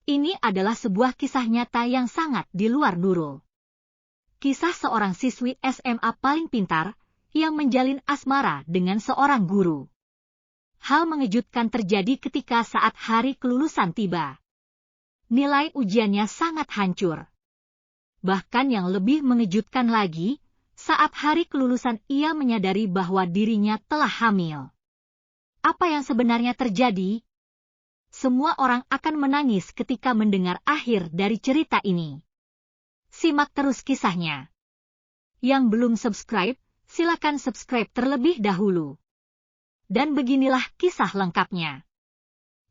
Ini adalah sebuah kisah nyata yang sangat di luar Nurul. Kisah seorang siswi SMA paling pintar yang menjalin asmara dengan seorang guru. Hal mengejutkan terjadi ketika saat hari kelulusan tiba. Nilai ujiannya sangat hancur. Bahkan yang lebih mengejutkan lagi, saat hari kelulusan ia menyadari bahwa dirinya telah hamil. Apa yang sebenarnya terjadi? Semua orang akan menangis ketika mendengar akhir dari cerita ini. Simak terus kisahnya. Yang belum subscribe, silakan subscribe terlebih dahulu. Dan beginilah kisah lengkapnya.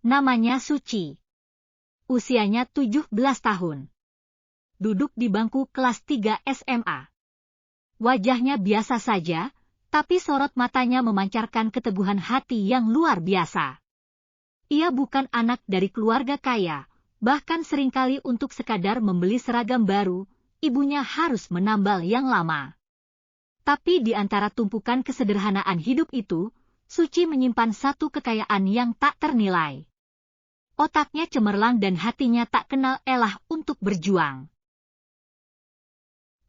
Namanya Suci. Usianya 17 tahun. Duduk di bangku kelas 3 SMA. Wajahnya biasa saja, tapi sorot matanya memancarkan keteguhan hati yang luar biasa. Ia bukan anak dari keluarga kaya, bahkan seringkali untuk sekadar membeli seragam baru, ibunya harus menambal yang lama. Tapi di antara tumpukan kesederhanaan hidup itu, Suci menyimpan satu kekayaan yang tak ternilai. Otaknya cemerlang dan hatinya tak kenal elah untuk berjuang.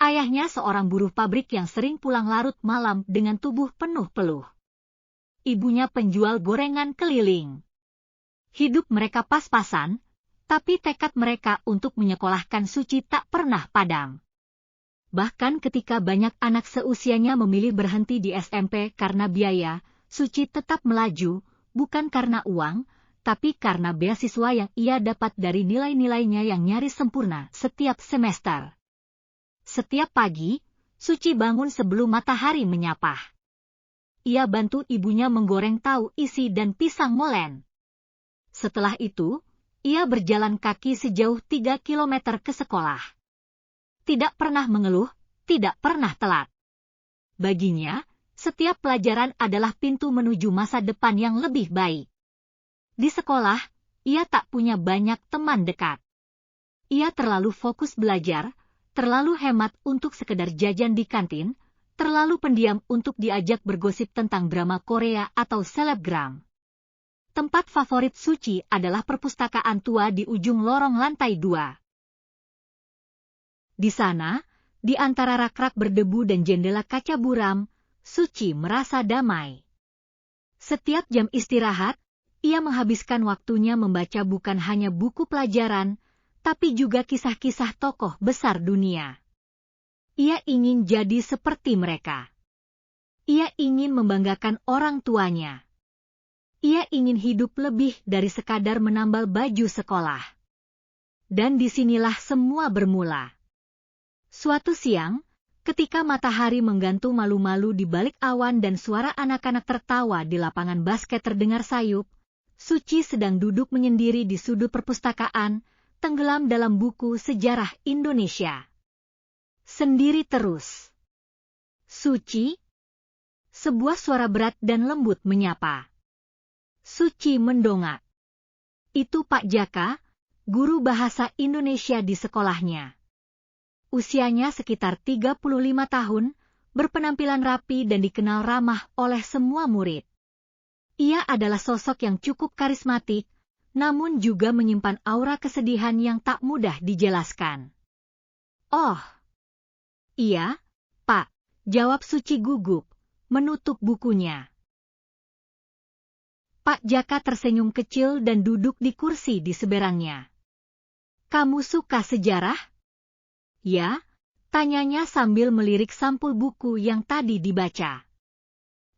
Ayahnya seorang buruh pabrik yang sering pulang larut malam dengan tubuh penuh peluh. Ibunya penjual gorengan keliling. Hidup mereka pas-pasan, tapi tekad mereka untuk menyekolahkan Suci tak pernah padam. Bahkan ketika banyak anak seusianya memilih berhenti di SMP karena biaya, Suci tetap melaju, bukan karena uang, tapi karena beasiswa yang ia dapat dari nilai-nilainya yang nyaris sempurna setiap semester. Setiap pagi, Suci bangun sebelum matahari menyapa. Ia bantu ibunya menggoreng tahu isi dan pisang molen. Setelah itu, ia berjalan kaki sejauh 3 kilometer ke sekolah. Tidak pernah mengeluh, tidak pernah telat. Baginya, setiap pelajaran adalah pintu menuju masa depan yang lebih baik. Di sekolah, ia tak punya banyak teman dekat. Ia terlalu fokus belajar, terlalu hemat untuk sekedar jajan di kantin, terlalu pendiam untuk diajak bergosip tentang drama Korea atau selebgram. Tempat favorit Suci adalah perpustakaan tua di ujung lorong lantai 2. Di sana, di antara rak-rak berdebu dan jendela kaca buram, Suci merasa damai. Setiap jam istirahat, ia menghabiskan waktunya membaca bukan hanya buku pelajaran, tapi juga kisah-kisah tokoh besar dunia. Ia ingin jadi seperti mereka. Ia ingin membanggakan orang tuanya. Ia ingin hidup lebih dari sekadar menambal baju sekolah. Dan disinilah semua bermula. Suatu siang, ketika matahari menggantung malu-malu di balik awan dan suara anak-anak tertawa di lapangan basket terdengar sayup, Suci sedang duduk menyendiri di sudut perpustakaan, tenggelam dalam buku sejarah Indonesia. Sendiri terus. Suci? Sebuah suara berat dan lembut menyapa. Suci mendongak. Itu Pak Jaka, guru bahasa Indonesia di sekolahnya. Usianya sekitar 35 tahun, berpenampilan rapi dan dikenal ramah oleh semua murid. Ia adalah sosok yang cukup karismatik, namun juga menyimpan aura kesedihan yang tak mudah dijelaskan. Oh, iya, Pak, jawab Suci gugup, menutup bukunya. Pak Jaka tersenyum kecil dan duduk di kursi di seberangnya. Kamu suka sejarah? Ya, tanyanya sambil melirik sampul buku yang tadi dibaca.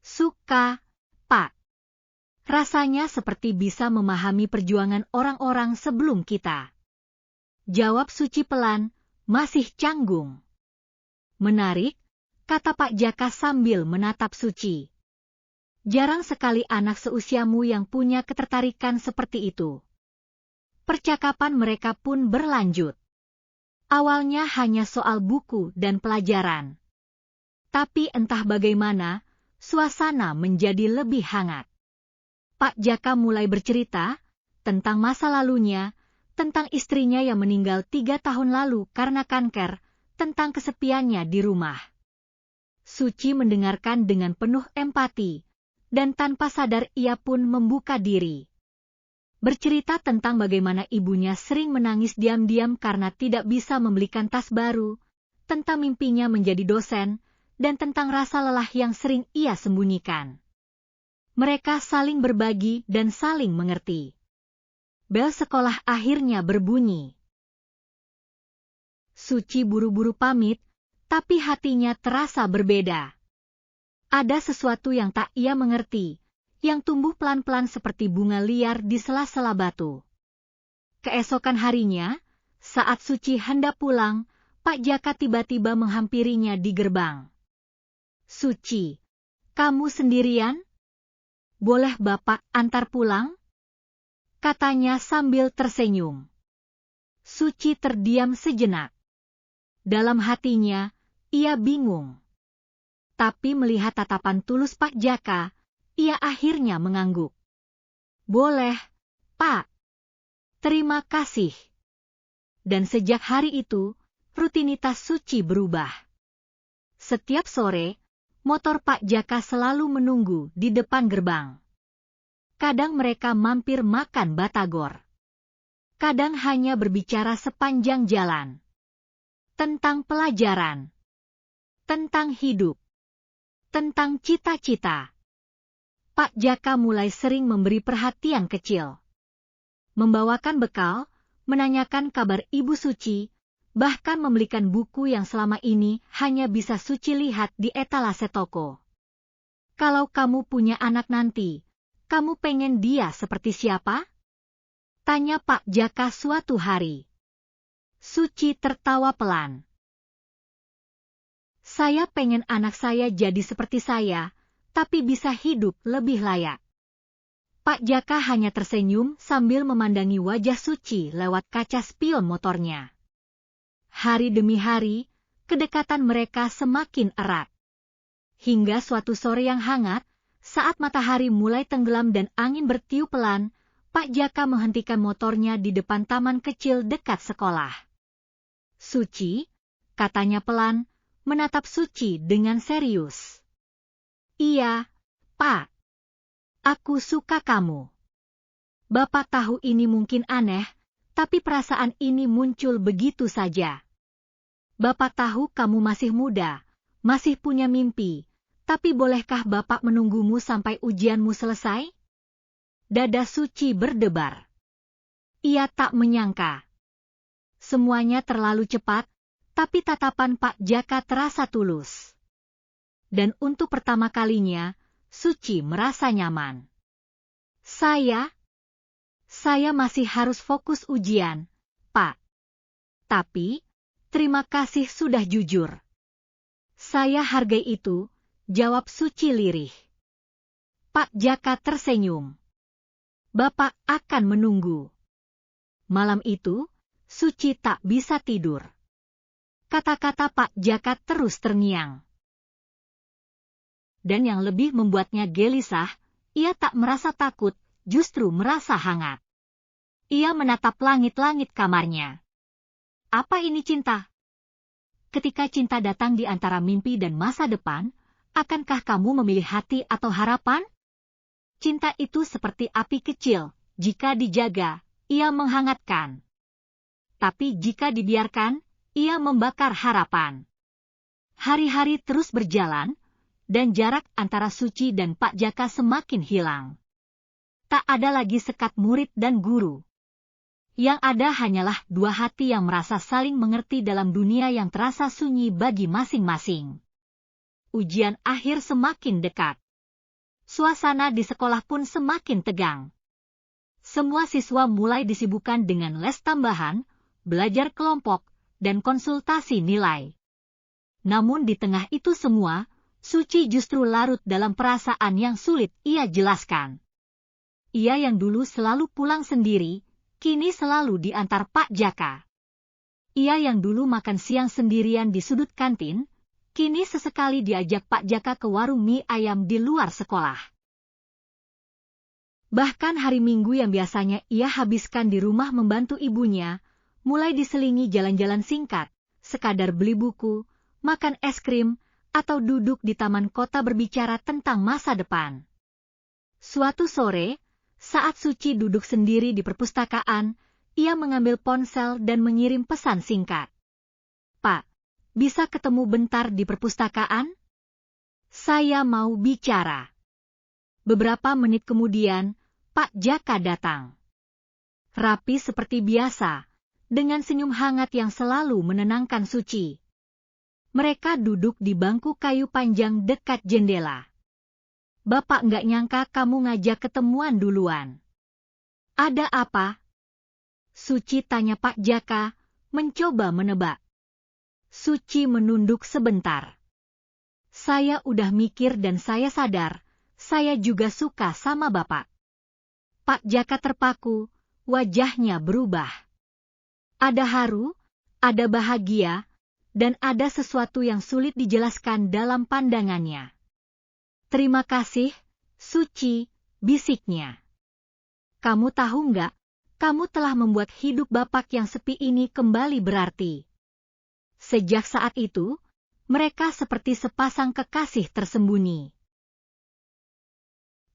Suka, Pak. Rasanya seperti bisa memahami perjuangan orang-orang sebelum kita. Jawab Suci pelan, masih canggung. Menarik, kata Pak Jaka sambil menatap Suci. Jarang sekali anak seusiamu yang punya ketertarikan seperti itu. Percakapan mereka pun berlanjut. Awalnya hanya soal buku dan pelajaran. Tapi entah bagaimana, suasana menjadi lebih hangat. Pak Jaka mulai bercerita tentang masa lalunya, tentang istrinya yang meninggal 3 tahun lalu karena kanker, tentang kesepiannya di rumah. Suci mendengarkan dengan penuh empati, dan tanpa sadar ia pun membuka diri. Bercerita tentang bagaimana ibunya sering menangis diam-diam karena tidak bisa membelikan tas baru, tentang mimpinya menjadi dosen, dan tentang rasa lelah yang sering ia sembunyikan. Mereka saling berbagi dan saling mengerti. Bel sekolah akhirnya berbunyi. Suci buru-buru pamit, tapi hatinya terasa berbeda. Ada sesuatu yang tak ia mengerti, yang tumbuh pelan-pelan seperti bunga liar di sela-sela batu. Keesokan harinya, saat Suci hendak pulang, Pak Jaka tiba-tiba menghampirinya di gerbang. Suci, kamu sendirian? Boleh Bapak antar pulang? Katanya sambil tersenyum. Suci terdiam sejenak. Dalam hatinya, ia bingung. Tapi melihat tatapan tulus Pak Jaka, ia akhirnya mengangguk. Boleh, Pak. Terima kasih. Dan sejak hari itu, rutinitas Suci berubah. Setiap sore, motor Pak Jaka selalu menunggu di depan gerbang. Kadang mereka mampir makan batagor. Kadang hanya berbicara sepanjang jalan. Tentang pelajaran. Tentang hidup. Tentang cita-cita. Pak Jaka mulai sering memberi perhatian kecil. Membawakan bekal, menanyakan kabar Ibu Suci, bahkan membelikan buku yang selama ini hanya bisa Suci lihat di etalase toko. Kalau kamu punya anak nanti, kamu pengen dia seperti siapa? Tanya Pak Jaka suatu hari. Suci tertawa pelan. Saya pengen anak saya jadi seperti saya, tapi bisa hidup lebih layak. Pak Jaka hanya tersenyum sambil memandangi wajah Suci lewat kaca spion motornya. Hari demi hari, kedekatan mereka semakin erat. Hingga suatu sore yang hangat, saat matahari mulai tenggelam dan angin bertiup pelan, Pak Jaka menghentikan motornya di depan taman kecil dekat sekolah. Suci, katanya pelan, menatap Suci dengan serius. Iya, Pak. Aku suka kamu. Bapak tahu ini mungkin aneh, tapi perasaan ini muncul begitu saja. Bapak tahu kamu masih muda, masih punya mimpi, tapi bolehkah Bapak menunggumu sampai ujianmu selesai? Dada Suci berdebar. Ia tak menyangka. Semuanya terlalu cepat, tapi tatapan Pak Jaka terasa tulus. Dan untuk pertama kalinya, Suci merasa nyaman. Saya masih harus fokus ujian, Pak. Tapi, terima kasih sudah jujur. Saya hargai itu, jawab Suci lirih. Pak Jaka tersenyum. Bapak akan menunggu. Malam itu, Suci tak bisa tidur. Kata-kata Pak Jaka terus terngiang. Dan yang lebih membuatnya gelisah, ia tak merasa takut, justru merasa hangat. Ia menatap langit-langit kamarnya. Apa ini cinta? Ketika cinta datang di antara mimpi dan masa depan, akankah kamu memilih hati atau harapan? Cinta itu seperti api kecil, jika dijaga, ia menghangatkan. Tapi jika dibiarkan, ia membakar harapan. Hari-hari terus berjalan, dan jarak antara Suci dan Pak Jaka semakin hilang. Tak ada lagi sekat murid dan guru. Yang ada hanyalah dua hati yang merasa saling mengerti dalam dunia yang terasa sunyi bagi masing-masing. Ujian akhir semakin dekat. Suasana di sekolah pun semakin tegang. Semua siswa mulai disibukkan dengan les tambahan, belajar kelompok, dan konsultasi nilai. Namun di tengah itu semua, Suci justru larut dalam perasaan yang sulit ia jelaskan. Ia yang dulu selalu pulang sendiri, kini selalu diantar Pak Jaka. Ia yang dulu makan siang sendirian di sudut kantin, kini sesekali diajak Pak Jaka ke warung mie ayam di luar sekolah. Bahkan hari Minggu yang biasanya ia habiskan di rumah membantu ibunya, mulai diselingi jalan-jalan singkat, sekadar beli buku, makan es krim, atau duduk di taman kota berbicara tentang masa depan. Suatu sore, Saat Suci duduk sendiri di perpustakaan, ia mengambil ponsel dan mengirim pesan singkat. Pak, bisa ketemu bentar di perpustakaan? Saya mau bicara. Beberapa menit kemudian, Pak Jaka datang. Rapi seperti biasa, dengan senyum hangat yang selalu menenangkan Suci. Mereka duduk di bangku kayu panjang dekat jendela. Bapak nggak nyangka kamu ngajak ketemuan duluan. Ada apa? Suci tanya Pak Jaka, mencoba menebak. Suci menunduk sebentar. Saya udah mikir dan saya sadar, saya juga suka sama Bapak. Pak Jaka terpaku, wajahnya berubah. Ada haru, ada bahagia, dan ada sesuatu yang sulit dijelaskan dalam pandangannya. Terima kasih, Suci, bisiknya. Kamu tahu nggak, kamu telah membuat hidup Bapak yang sepi ini kembali berarti. Sejak saat itu, mereka seperti sepasang kekasih tersembunyi.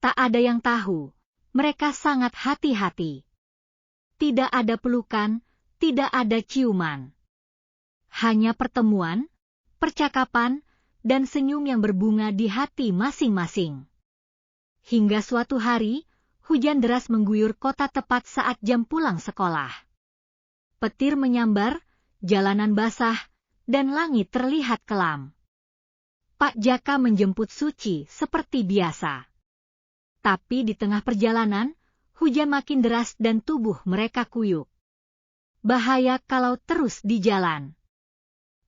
Tak ada yang tahu, mereka sangat hati-hati. Tidak ada pelukan, tidak ada ciuman. Hanya pertemuan, percakapan, dan senyum yang berbunga di hati masing-masing. Hingga suatu hari, hujan deras mengguyur kota tepat saat jam pulang sekolah. Petir menyambar, jalanan basah, dan langit terlihat kelam. Pak Jaka menjemput Suci seperti biasa. Tapi di tengah perjalanan, hujan makin deras dan tubuh mereka kuyup. Bahaya kalau terus di jalan.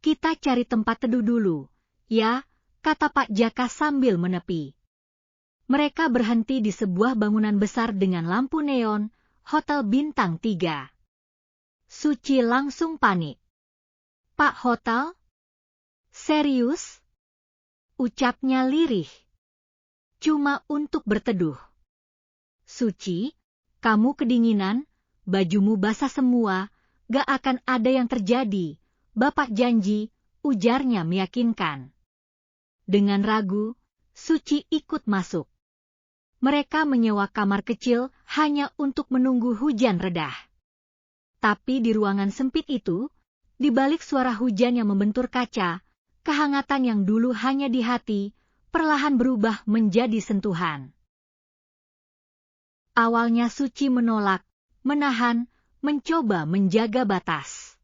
Kita cari tempat teduh dulu. Ya, kata Pak Jaka sambil menepi. Mereka berhenti di sebuah bangunan besar dengan lampu neon, Hotel Bintang 3. Suci langsung panik. Pak Hotel? Serius? Ucapnya lirih. Cuma untuk berteduh. Suci, kamu kedinginan, bajumu basah semua, gak akan ada yang terjadi, Bapak janji, ujarnya meyakinkan. Dengan ragu, Suci ikut masuk. Mereka menyewa kamar kecil hanya untuk menunggu hujan redah. Tapi di ruangan sempit itu, di balik suara hujan yang membentur kaca, kehangatan yang dulu hanya di hati, perlahan berubah menjadi sentuhan. Awalnya Suci menolak, menahan, mencoba menjaga batas.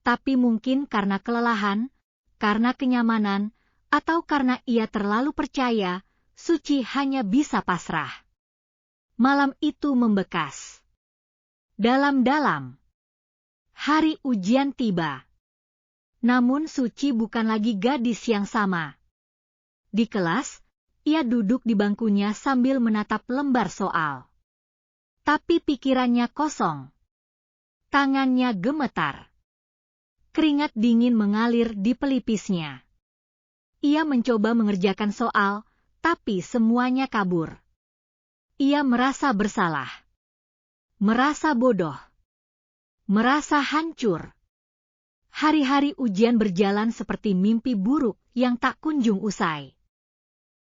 Tapi mungkin karena kelelahan, karena kenyamanan, atau karena ia terlalu percaya, Suci hanya bisa pasrah. Malam itu membekas. Dalam-dalam. Hari ujian tiba. Namun Suci bukan lagi gadis yang sama. Di kelas, ia duduk di bangkunya sambil menatap lembar soal. Tapi pikirannya kosong. Tangannya gemetar. Keringat dingin mengalir di pelipisnya. Ia mencoba mengerjakan soal, tapi semuanya kabur. Ia merasa bersalah. Merasa bodoh. Merasa hancur. Hari-hari ujian berjalan seperti mimpi buruk yang tak kunjung usai.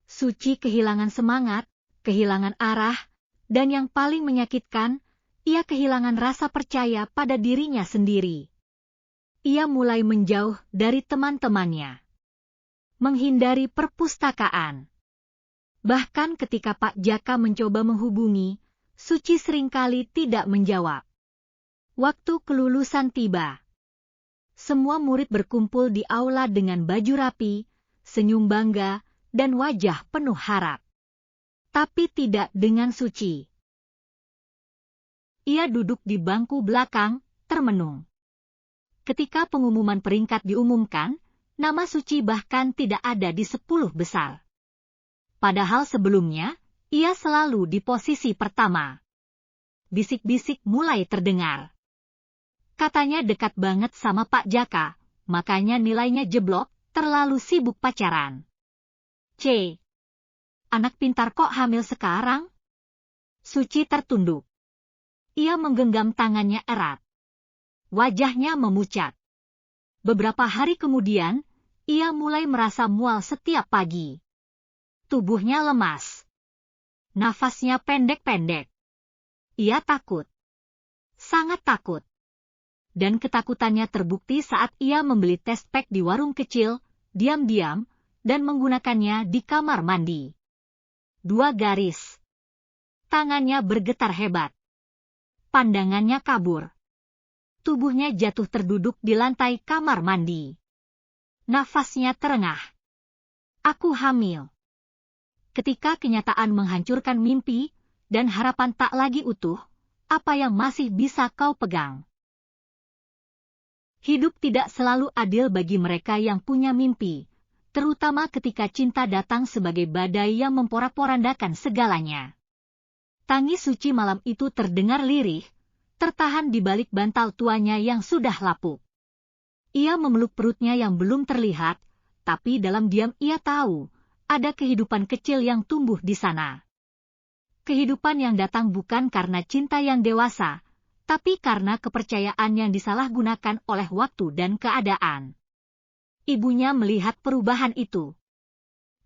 Suci kehilangan semangat, kehilangan arah, dan yang paling menyakitkan, ia kehilangan rasa percaya pada dirinya sendiri. Ia mulai menjauh dari teman-temannya. Menghindari perpustakaan. Bahkan ketika Pak Jaka mencoba menghubungi, Suci seringkali tidak menjawab. Waktu kelulusan tiba. Semua murid berkumpul di aula dengan baju rapi, senyum bangga, dan wajah penuh harap. Tapi tidak dengan Suci. Ia duduk di bangku belakang, termenung. Ketika pengumuman peringkat diumumkan, nama Suci bahkan tidak ada di 10 besar. Padahal sebelumnya, ia selalu di posisi pertama. Bisik-bisik mulai terdengar. Katanya dekat banget sama Pak Jaka, makanya nilainya jeblok, terlalu sibuk pacaran. C. Anak pintar kok hamil sekarang? Suci tertunduk. Ia menggenggam tangannya erat. Wajahnya memucat. Beberapa hari kemudian, ia mulai merasa mual setiap pagi. Tubuhnya lemas. Nafasnya pendek-pendek. ia takut. Sangat takut. Dan ketakutannya terbukti saat ia membeli test pack di warung kecil, diam-diam, dan menggunakannya di kamar mandi. 2 garis. Tangannya bergetar hebat. Pandangannya kabur. Tubuhnya jatuh terduduk di lantai kamar mandi. Nafasnya terengah. Aku hamil. Ketika kenyataan menghancurkan mimpi, dan harapan tak lagi utuh, apa yang masih bisa kau pegang? Hidup tidak selalu adil bagi mereka yang punya mimpi, terutama ketika cinta datang sebagai badai yang memporak-porandakan segalanya. Tangis Suci malam itu terdengar lirih, tertahan di balik bantal tuanya yang sudah lapuk. Ia memeluk perutnya yang belum terlihat, tapi dalam diam ia tahu, ada kehidupan kecil yang tumbuh di sana. Kehidupan yang datang bukan karena cinta yang dewasa, tapi karena kepercayaan yang disalahgunakan oleh waktu dan keadaan. Ibunya melihat perubahan itu.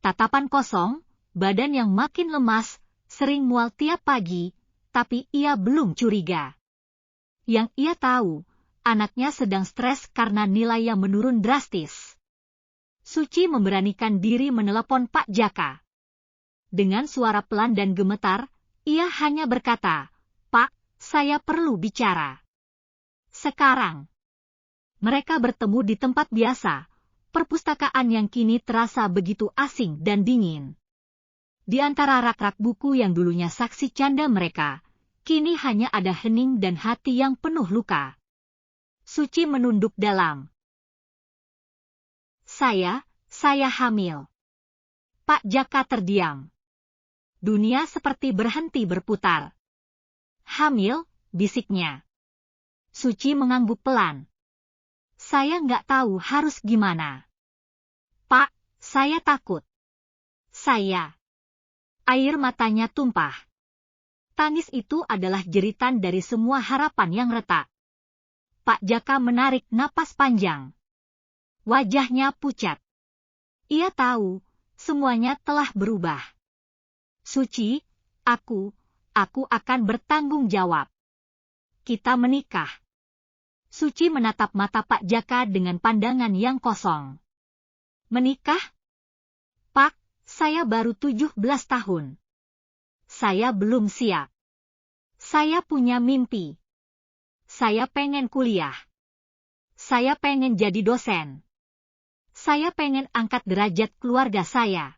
Tatapan kosong, badan yang makin lemas, sering mual tiap pagi, tapi ia belum curiga. Yang ia tahu, anaknya sedang stres karena nilai yang menurun drastis. Suci memberanikan diri menelepon Pak Jaka. Dengan suara pelan dan gemetar, ia hanya berkata, "Pak, saya perlu bicara." Sekarang. Mereka bertemu di tempat biasa, perpustakaan yang kini terasa begitu asing dan dingin. Di antara rak-rak buku yang dulunya saksi canda mereka, kini hanya ada hening dan hati yang penuh luka. Suci menunduk dalam. Saya hamil." Pak Jaka terdiam. Dunia seperti berhenti berputar. "Hamil?" bisiknya. Suci mengangguk pelan. "Saya nggak tahu harus gimana." "Pak, saya takut." "Saya." Air matanya tumpah. Tangis itu adalah jeritan dari semua harapan yang retak. Pak Jaka menarik napas panjang. Wajahnya pucat. Ia tahu, semuanya telah berubah. "Suci, aku akan bertanggung jawab. Kita menikah." Suci menatap mata Pak Jaka dengan pandangan yang kosong. "Menikah? Pak, saya baru 17 tahun. Saya belum siap. Saya punya mimpi. Saya pengen kuliah. Saya pengen jadi dosen. Saya pengen angkat derajat keluarga saya."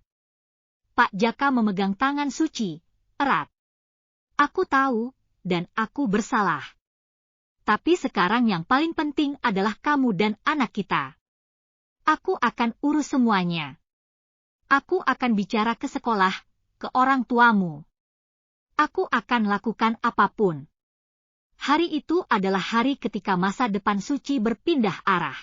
Pak Jaka memegang tangan Suci erat. "Aku tahu, dan aku bersalah. Tapi sekarang yang paling penting adalah kamu dan anak kita. Aku akan urus semuanya. Aku akan bicara ke sekolah, ke orang tuamu. Aku akan lakukan apapun." Hari itu adalah hari ketika masa depan Suci berpindah arah.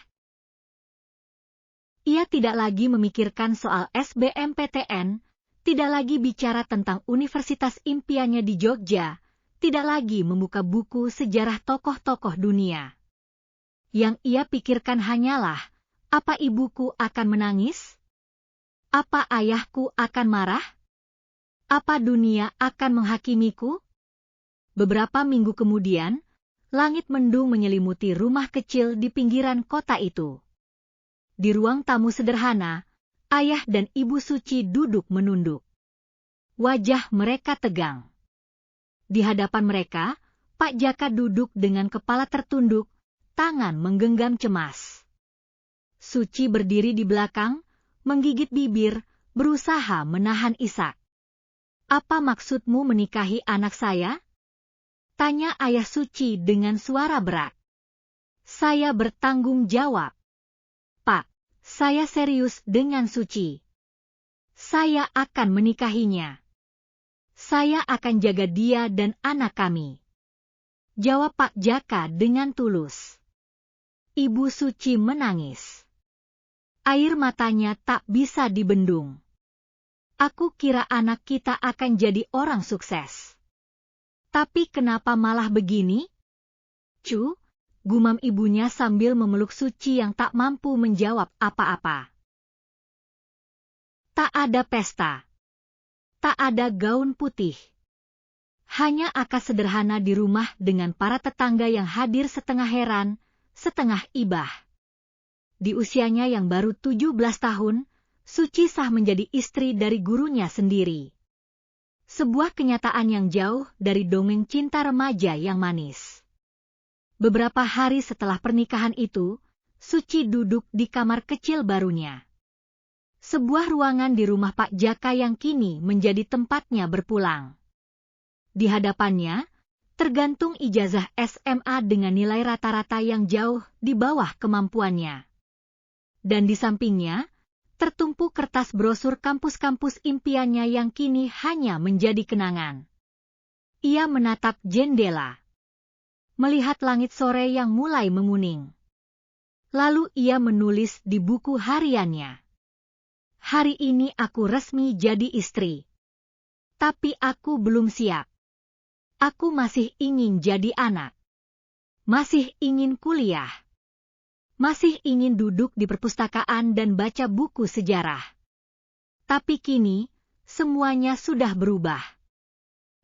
Ia tidak lagi memikirkan soal SBMPTN, tidak lagi bicara tentang universitas impiannya di Jogja, tidak lagi membuka buku sejarah tokoh-tokoh dunia. Yang ia pikirkan hanyalah, apa ibuku akan menangis? Apa ayahku akan marah? Apa dunia akan menghakimiku? Beberapa minggu kemudian, langit mendung menyelimuti rumah kecil di pinggiran kota itu. Di ruang tamu sederhana, ayah dan ibu Suci duduk menunduk. Wajah mereka tegang. Di hadapan mereka, Pak Jaka duduk dengan kepala tertunduk, tangan menggenggam cemas. Suci berdiri di belakang, menggigit bibir, berusaha menahan isak. "Apa maksudmu menikahi anak saya?" tanya ayah Suci dengan suara berat. "Saya bertanggung jawab. Pak, saya serius dengan Suci. Saya akan menikahinya. Saya akan jaga dia dan anak kami." Jawab Pak Jaka dengan tulus. Ibu Suci menangis. Air matanya tak bisa dibendung. "Aku kira anak kita akan jadi orang sukses. Tapi kenapa malah begini?" "Cu," gumam ibunya sambil memeluk Suci yang tak mampu menjawab apa-apa. Tak ada pesta. Tak ada gaun putih. Hanya akad sederhana di rumah dengan para tetangga yang hadir setengah heran, setengah ibah. Di usianya yang baru 17 tahun, Suci sah menjadi istri dari gurunya sendiri. Sebuah kenyataan yang jauh dari dongeng cinta remaja yang manis. Beberapa hari setelah pernikahan itu, Suci duduk di kamar kecil barunya. Sebuah ruangan di rumah Pak Jaka yang kini menjadi tempatnya berpulang. Di hadapannya, tergantung ijazah SMA dengan nilai rata-rata yang jauh di bawah kemampuannya. Dan di sampingnya, tertumpu kertas brosur kampus-kampus impiannya yang kini hanya menjadi kenangan. Ia menatap jendela, melihat langit sore yang mulai menguning. Lalu ia menulis di buku hariannya. Hari ini aku resmi jadi istri. Tapi aku belum siap. Aku masih ingin jadi anak. Masih ingin kuliah. Masih ingin duduk di perpustakaan dan baca buku sejarah. Tapi kini, semuanya sudah berubah.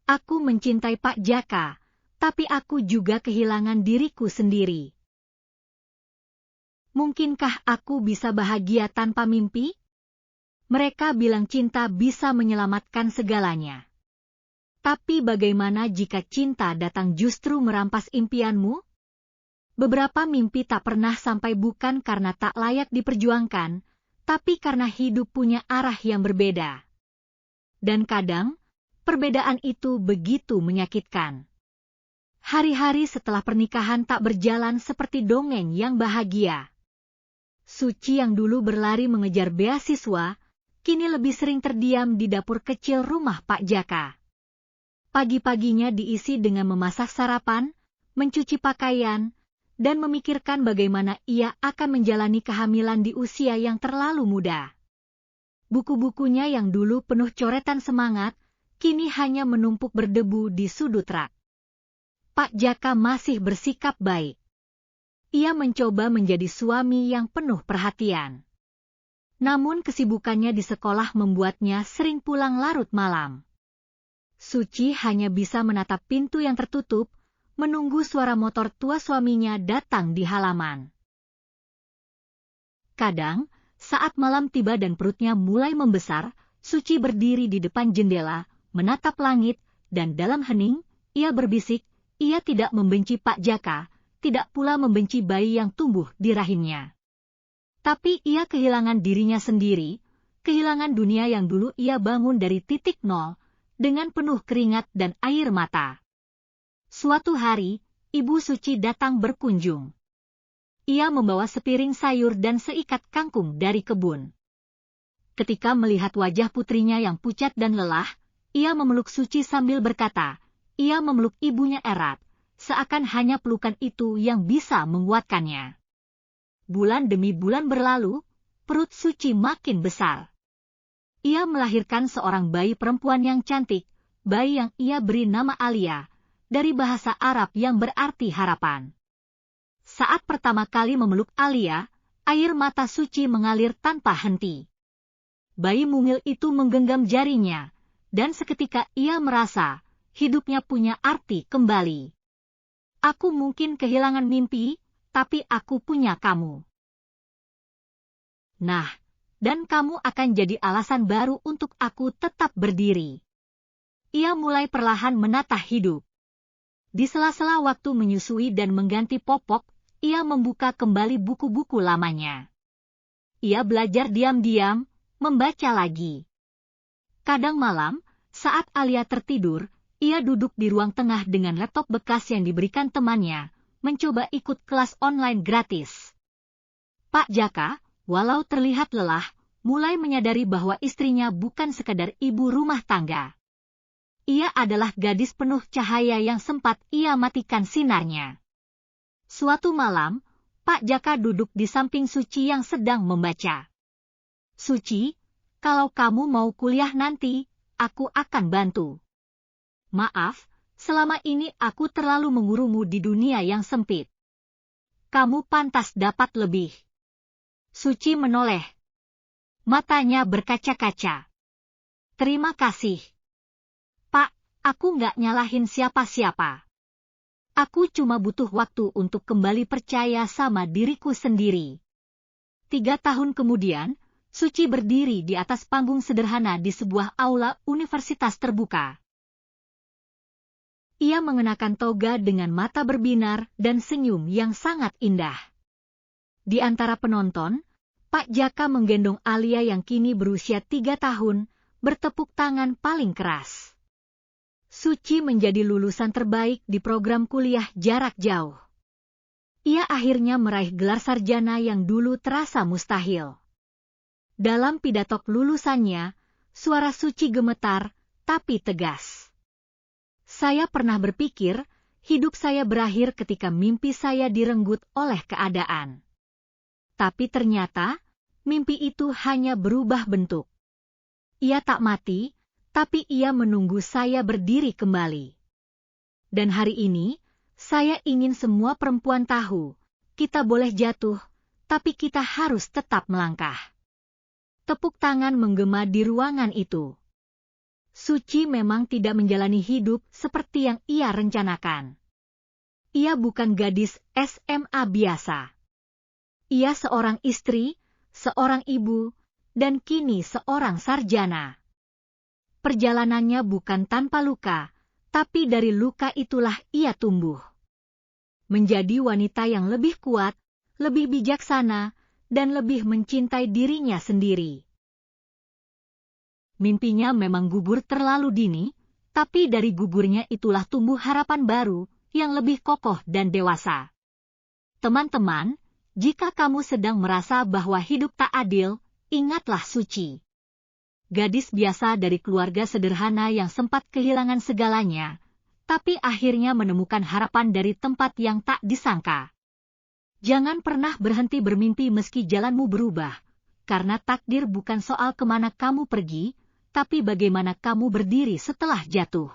Aku mencintai Pak Jaka, tapi aku juga kehilangan diriku sendiri. Mungkinkah aku bisa bahagia tanpa mimpi? Mereka bilang cinta bisa menyelamatkan segalanya. Tapi bagaimana jika cinta datang justru merampas impianmu? Beberapa mimpi tak pernah sampai bukan karena tak layak diperjuangkan, tapi karena hidup punya arah yang berbeda. Dan kadang, perbedaan itu begitu menyakitkan. Hari-hari setelah pernikahan tak berjalan seperti dongeng yang bahagia. Suci yang dulu berlari mengejar beasiswa, kini lebih sering terdiam di dapur kecil rumah Pak Jaka. Pagi-paginya diisi dengan memasak sarapan, mencuci pakaian, dan memikirkan bagaimana ia akan menjalani kehamilan di usia yang terlalu muda. Buku-bukunya yang dulu penuh coretan semangat, kini hanya menumpuk berdebu di sudut rak. Pak Jaka masih bersikap baik. Ia mencoba menjadi suami yang penuh perhatian. Namun kesibukannya di sekolah membuatnya sering pulang larut malam. Suci hanya bisa menatap pintu yang tertutup, menunggu suara motor tua suaminya datang di halaman. Kadang, saat malam tiba dan perutnya mulai membesar, Suci berdiri di depan jendela, menatap langit, dan dalam hening, ia berbisik, ia tidak membenci Pak Jaka, tidak pula membenci bayi yang tumbuh di rahimnya. Tapi ia kehilangan dirinya sendiri, kehilangan dunia yang dulu ia bangun dari titik nol, dengan penuh keringat dan air mata. Suatu hari, Ibu Suci datang berkunjung. Ia membawa sepiring sayur dan seikat kangkung dari kebun. Ketika melihat wajah putrinya yang pucat dan lelah, ia memeluk Suci sambil berkata, ia memeluk ibunya erat, seakan hanya pelukan itu yang bisa menguatkannya. Bulan demi bulan berlalu, perut Suci makin besar. Ia melahirkan seorang bayi perempuan yang cantik, bayi yang ia beri nama Alia, dari bahasa Arab yang berarti harapan. Saat pertama kali memeluk Alia, air mata Suci mengalir tanpa henti. Bayi mungil itu menggenggam jarinya, dan seketika ia merasa hidupnya punya arti kembali. Aku mungkin kehilangan mimpi, tapi aku punya kamu. Nah, dan kamu akan jadi alasan baru untuk aku tetap berdiri. Ia mulai perlahan menata hidup. Di sela-sela waktu menyusui dan mengganti popok, ia membuka kembali buku-buku lamanya. Ia belajar diam-diam, membaca lagi. Kadang malam, saat Alia tertidur, ia duduk di ruang tengah dengan laptop bekas yang diberikan temannya, mencoba ikut kelas online gratis. Pak Jaka, walau terlihat lelah, mulai menyadari bahwa istrinya bukan sekadar ibu rumah tangga. Ia adalah gadis penuh cahaya yang sempat ia matikan sinarnya. Suatu malam, Pak Jaka duduk di samping Suci yang sedang membaca. Suci, kalau kamu mau kuliah nanti, aku akan bantu. Maaf, selama ini aku terlalu mengurumu di dunia yang sempit. Kamu pantas dapat lebih. Suci menoleh. Matanya berkaca-kaca. Terima kasih. Pak, Aku nggak nyalahin siapa-siapa. Aku cuma butuh waktu untuk kembali percaya sama diriku sendiri. 3 tahun kemudian, Suci berdiri di atas panggung sederhana di sebuah aula universitas terbuka. Ia mengenakan toga dengan mata berbinar dan senyum yang sangat indah. Di antara penonton, Pak Jaka menggendong Alia yang kini berusia 3 tahun, bertepuk tangan paling keras. Suci menjadi lulusan terbaik di program kuliah jarak jauh. Ia akhirnya meraih gelar sarjana yang dulu terasa mustahil. Dalam pidato lulusannya, suara Suci gemetar, tapi tegas. Saya pernah berpikir, hidup saya berakhir ketika mimpi saya direnggut oleh keadaan. Tapi ternyata, mimpi itu hanya berubah bentuk. Ia tak mati, tapi ia menunggu saya berdiri kembali. Dan hari ini, saya ingin semua perempuan tahu, kita boleh jatuh, tapi kita harus tetap melangkah. Tepuk tangan menggema di ruangan itu. Suci memang tidak menjalani hidup seperti yang ia rencanakan. Ia bukan gadis SMA biasa. Ia seorang istri, seorang ibu, dan kini seorang sarjana. Perjalanannya bukan tanpa luka, tapi dari luka itulah ia tumbuh. Menjadi wanita yang lebih kuat, lebih bijaksana, dan lebih mencintai dirinya sendiri. Mimpinya memang gugur terlalu dini, tapi dari gugurnya itulah tumbuh harapan baru yang lebih kokoh dan dewasa. Teman-teman, jika kamu sedang merasa bahwa hidup tak adil, ingatlah Suci. Gadis biasa dari keluarga sederhana yang sempat kehilangan segalanya, tapi akhirnya menemukan harapan dari tempat yang tak disangka. Jangan pernah berhenti bermimpi meski jalanmu berubah, karena takdir bukan soal kemana kamu pergi, tapi bagaimana kamu berdiri setelah jatuh.